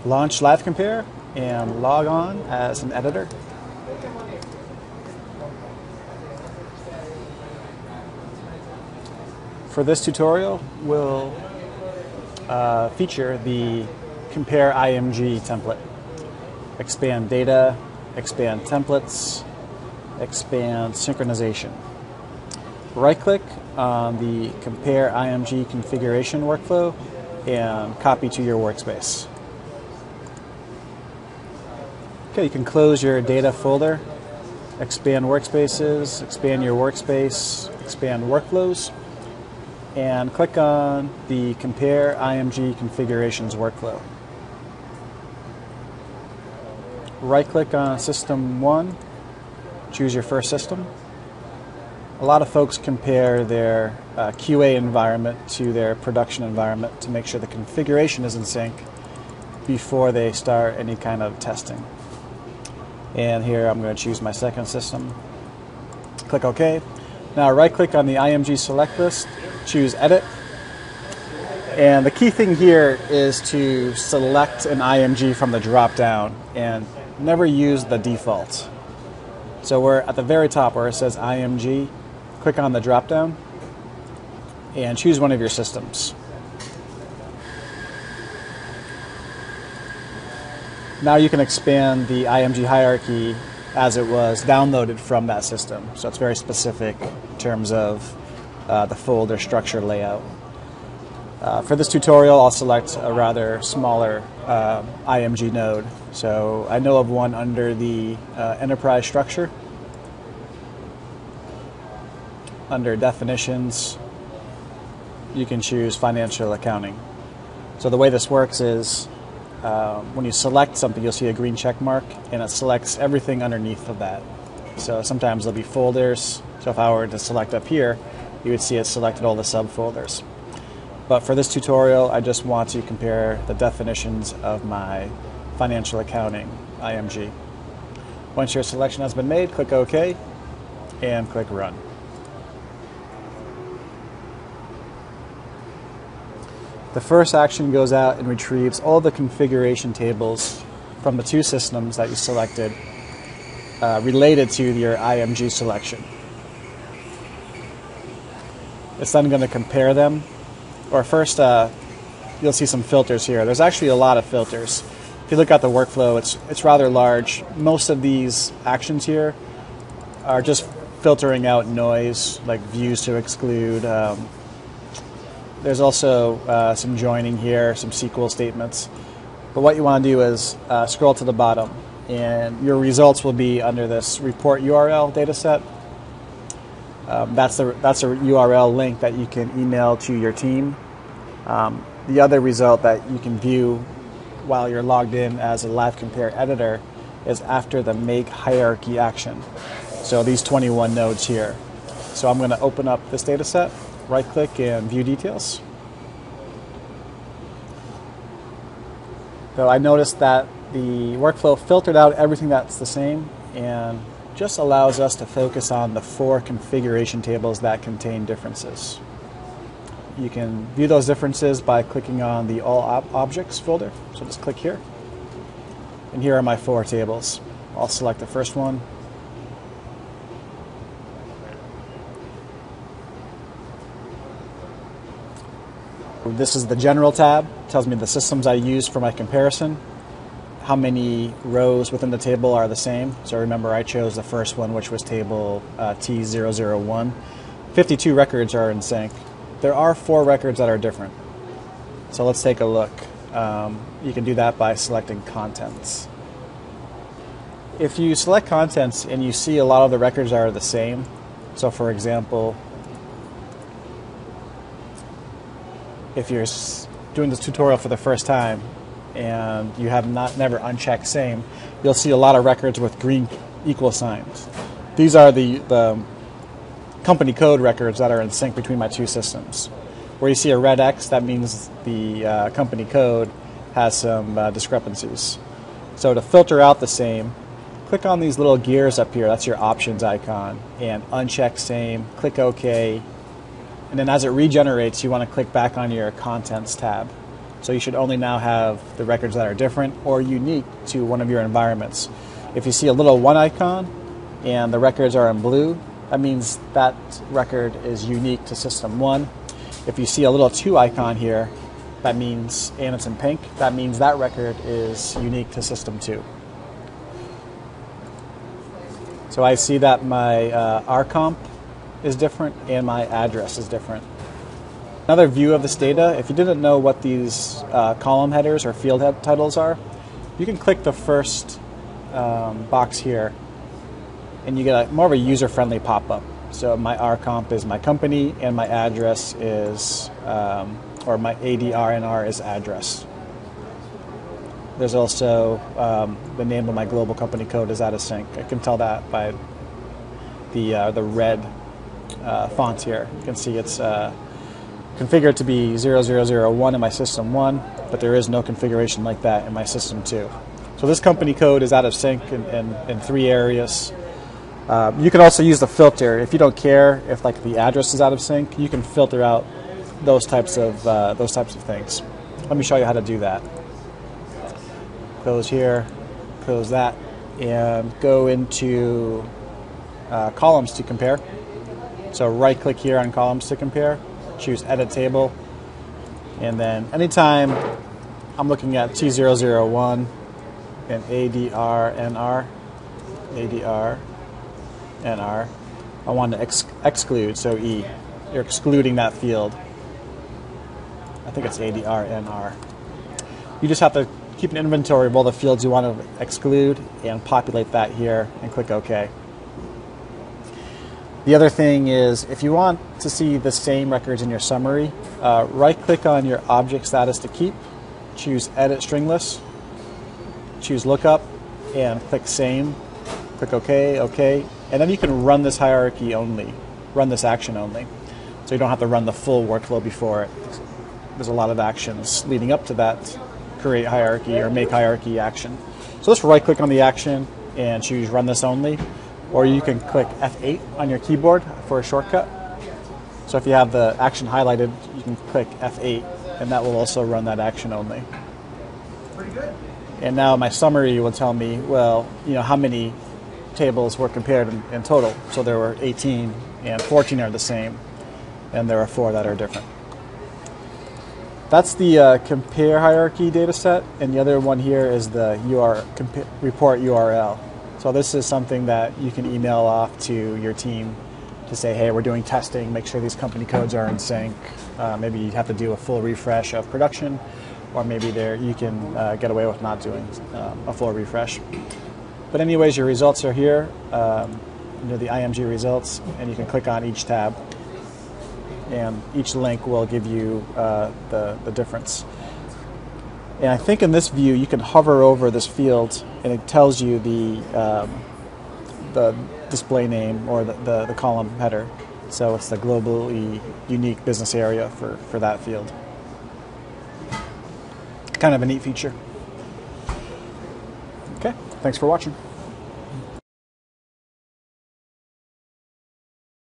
Launch LiveCompare and log on as an editor. For this tutorial, we'll feature the Compare IMG template. Expand data, expand templates, expand synchronization. Right-click on the Compare IMG configuration workflow and copy to your workspace. Okay, you can close your data folder, expand workspaces, expand your workspace, expand workflows, and click on the Compare IMG configurations workflow. Right-click on System 1, choose your first system. A lot of folks compare their QA environment to their production environment to make sure the configuration is in sync before they start any kind of testing. And here I'm going to choose my second system. Click OK. Now right-click on the IMG select list, choose Edit. And the key thing here is to select an IMG from the drop-down and never use the default. So we're at the very top where it says IMG. Click on the drop-down and choose one of your systems. Now you can expand the IMG hierarchy as it was downloaded from that system. So it's very specific in terms of the folder structure layout. For this tutorial, I'll select a rather smaller IMG node. So I know of one under the enterprise structure. Under definitions, you can choose financial accounting. So the way this works is when you select something, you'll see a green check mark, and it selects everything underneath of that. So sometimes there'll be folders. So if I were to select up here, you would see it selected all the subfolders. But for this tutorial, I just want to compare the definitions of my financial accounting IMG. Once your selection has been made, click OK and click Run. The first action goes out and retrieves all the configuration tables from the two systems that you selected related to your IMG selection. It's then going to compare them. Or first, you'll see some filters here. There's actually a lot of filters. If you look at the workflow, it's rather large. Most of these actions here are just filtering out noise, like views to exclude. There's also some joining here, some SQL statements. But what you want to do is scroll to the bottom, and your results will be under this report URL dataset. That's a URL link that you can email to your team. The other result that you can view while you're logged in as a LiveCompare editor is after the make hierarchy action. So these 21 nodes here. So I'm going to open up this data set, right-click and view details. So I noticed that the workflow filtered out everything that's the same and just allows us to focus on the 4 configuration tables that contain differences. You can view those differences by clicking on the All Objects folder. So just click here. And here are my 4 tables. I'll select the first one. This is the General tab. It tells me the systems I used for my comparison. How many rows within the table are the same. So remember, I chose the first one, which was table T001. 52 records are in sync. There are 4 records that are different. So let's take a look. You can do that by selecting Contents. If you select Contents and you see a lot of the records are the same, so for example, if you're doing this tutorial for the first time and you have never unchecked same, you'll see a lot of records with green equal signs. These are the company code records that are in sync between my two systems. Where you see a red X, that means the company code has some discrepancies. So to filter out the same, click on these little gears up here. That's your options icon. And uncheck same, click OK. And then as it regenerates, you want to click back on your Contents tab So you should only now have the records that are different or unique to one of your environments. If you see a little 1 icon and the records are in blue, that means that record is unique to system 1. If you see a little 2 icon here, that means, and it's in pink, that means that record is unique to system 2. So I see that my RComp is different and my address is different. Another view of this data, if you didn't know what these column headers or field titles are, you can click the first box here and you get more of a user-friendly pop-up. So my RComp is my company and my address is, or my ADRNR is address. There's also the name of my global company code is out of sync. I can tell that by the red font here. You can see it's configured to be 0001 in my system 1, but there is no configuration like that in my system 2. So this company code is out of sync in 3 areas. You can also use the filter. If you don't care if like the address is out of sync, you can filter out those types of things. Let me show you how to do that. Close here, close that, and go into columns to compare. So right click here on columns to compare, choose edit table, and then anytime I'm looking at T001 and ADRNR, I want to exclude, so E. You're excluding that field. I think it's ADRNR. You just have to keep an inventory of all the fields you want to exclude and populate that here and click OK. The other thing is, if you want to see the same records in your summary, right-click on your object status to keep, choose Edit String List, choose Lookup, and click Same. Click OK, OK, and then you can run this hierarchy only, run this action only. So you don't have to run the full workflow before it. There's a lot of actions leading up to that create hierarchy or make hierarchy action. So let's right-click on the action and choose Run This Only. Or you can click F8 on your keyboard for a shortcut. So if you have the action highlighted, you can click F8, and that will also run that action only. Pretty good. And now my summary will tell me, well, how many tables were compared in total. So there were 18, and 14 are the same, and there are 4 that are different. That's the compare hierarchy data set, and the other one here is the report URL. So this is something that you can email off to your team to say, hey, we're doing testing, make sure these company codes are in sync. Maybe you have to do a full refresh of production, or maybe you can get away with not doing a full refresh. But anyways, your results are here, the IMG results, and you can click on each tab. And each link will give you the difference. And I think in this view, you can hover over this field, and it tells you the display name or the column header. So it's the globally unique business area for that field. Kind of a neat feature. Okay, thanks for watching.